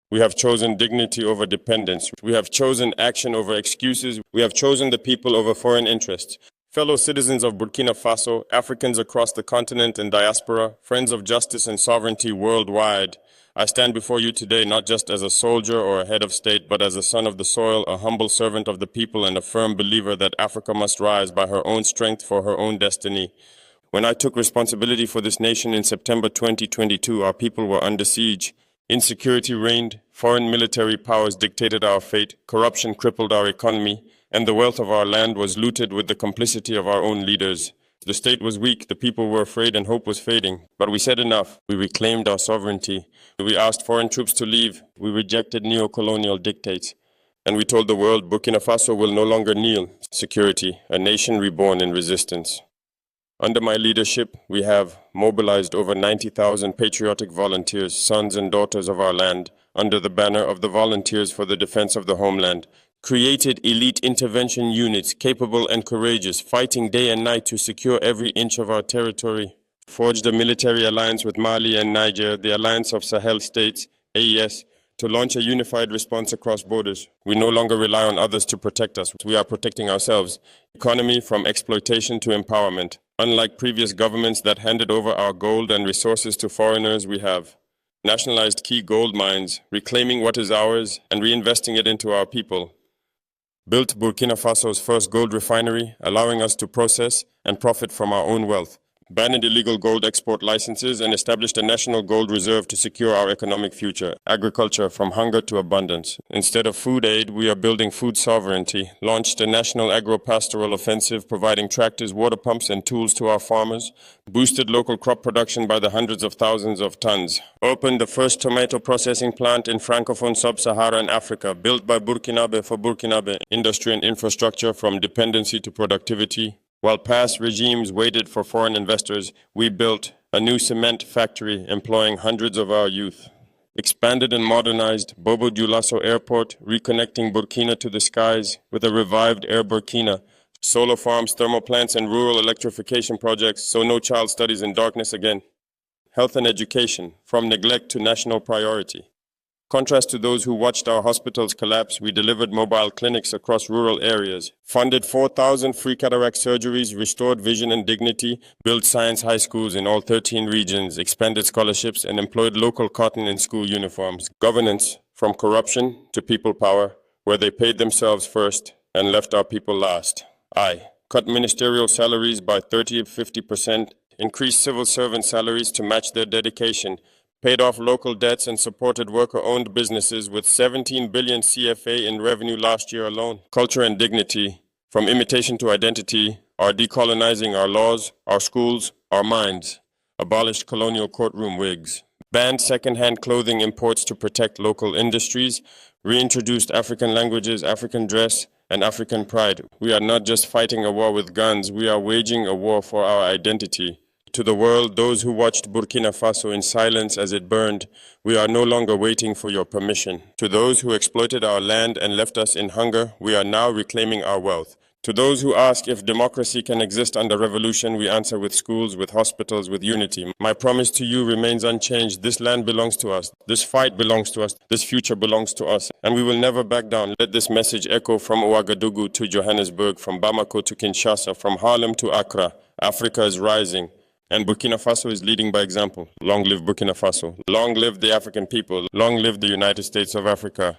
We have chosen dignity over dependence. We have chosen action over excuses. We have chosen the people over foreign interests. Fellow citizens of Burkina Faso, Africans across the continent and diaspora, friends of justice and sovereignty worldwide, I stand before you today not just as a soldier or a head of state, but as a son of the soil, a humble servant of the people, and a firm believer that Africa must rise by her own strength for her own destiny. When I took responsibility for this nation in September 2022, our people were under siege. Insecurity reigned, foreign military powers dictated our fate, corruption crippled our economy, and the wealth of our land was looted with the complicity of our own leaders. The state was weak, the people were afraid, and hope was fading. But we said enough. We reclaimed our sovereignty. We asked foreign troops to leave. We rejected neo-colonial dictates. And we told the world Burkina Faso will no longer kneel. Security, a nation reborn in resistance. Under my leadership, we have mobilized over 90,000 patriotic volunteers, sons and daughters of our land, under the banner of the Volunteers for the Defense of the Homeland, created elite intervention units capable and courageous, fighting day and night to secure every inch of our territory, forged a military alliance with Mali and Niger, the Alliance of Sahel States, AES, to launch a unified response across borders. We no longer rely on others to protect us. We are protecting ourselves. Economy from exploitation to empowerment. Unlike previous governments that handed over our gold and resources to foreigners, we have nationalized key gold mines, reclaiming what is ours and reinvesting it into our people. Built Burkina Faso's first gold refinery, allowing us to process and profit from our own wealth. Banned illegal gold export licenses and established a national gold reserve to secure our economic future. Agriculture from hunger to abundance. Instead of food aid, we are building food sovereignty. Launched a national agro-pastoral offensive providing tractors, water pumps and tools to our farmers. Boosted local crop production by the hundreds of thousands of tons. Opened the first tomato processing plant in Francophone Sub-Saharan Africa. Built by Burkinabe for Burkinabe. Industry and infrastructure from dependency to productivity. While past regimes waited for foreign investors, we built a new cement factory employing hundreds of our youth. Expanded and modernized Bobo Dioulasso Airport, reconnecting Burkina to the skies with a revived Air Burkina. Solar farms, thermal plants, and rural electrification projects so no child studies in darkness again. Health and education, from neglect to national priority. Contrast to those who watched our hospitals collapse, we delivered mobile clinics across rural areas, funded 4,000 free cataract surgeries, restored vision and dignity, built science high schools in all 13 regions, expanded scholarships, and employed local cotton in school uniforms. Governance, from corruption to people power, where they paid themselves first and left our people last. Cut ministerial salaries by 30–50%, increased civil servant salaries to match their dedication, paid off local debts and supported worker-owned businesses with 17 billion CFA in revenue last year alone. Culture and dignity, from imitation to identity, are decolonizing our laws, our schools, our minds. Abolished colonial courtroom wigs. Banned second-hand clothing imports to protect local industries. Reintroduced African languages, African dress, and African pride. We are not just fighting a war with guns, we are waging a war for our identity. To the world, those who watched Burkina Faso in silence as it burned, we are no longer waiting for your permission. To those who exploited our land and left us in hunger, we are now reclaiming our wealth. To those who ask if democracy can exist under revolution, we answer with schools, with hospitals, with unity. My promise to you remains unchanged. This land belongs to us. This fight belongs to us. This future belongs to us. And we will never back down. Let this message echo from Ouagadougou to Johannesburg, from Bamako to Kinshasa, from Harlem to Accra. Africa is rising. And Burkina Faso is leading by example. Long live Burkina Faso. Long live the African people. Long live the United States of Africa.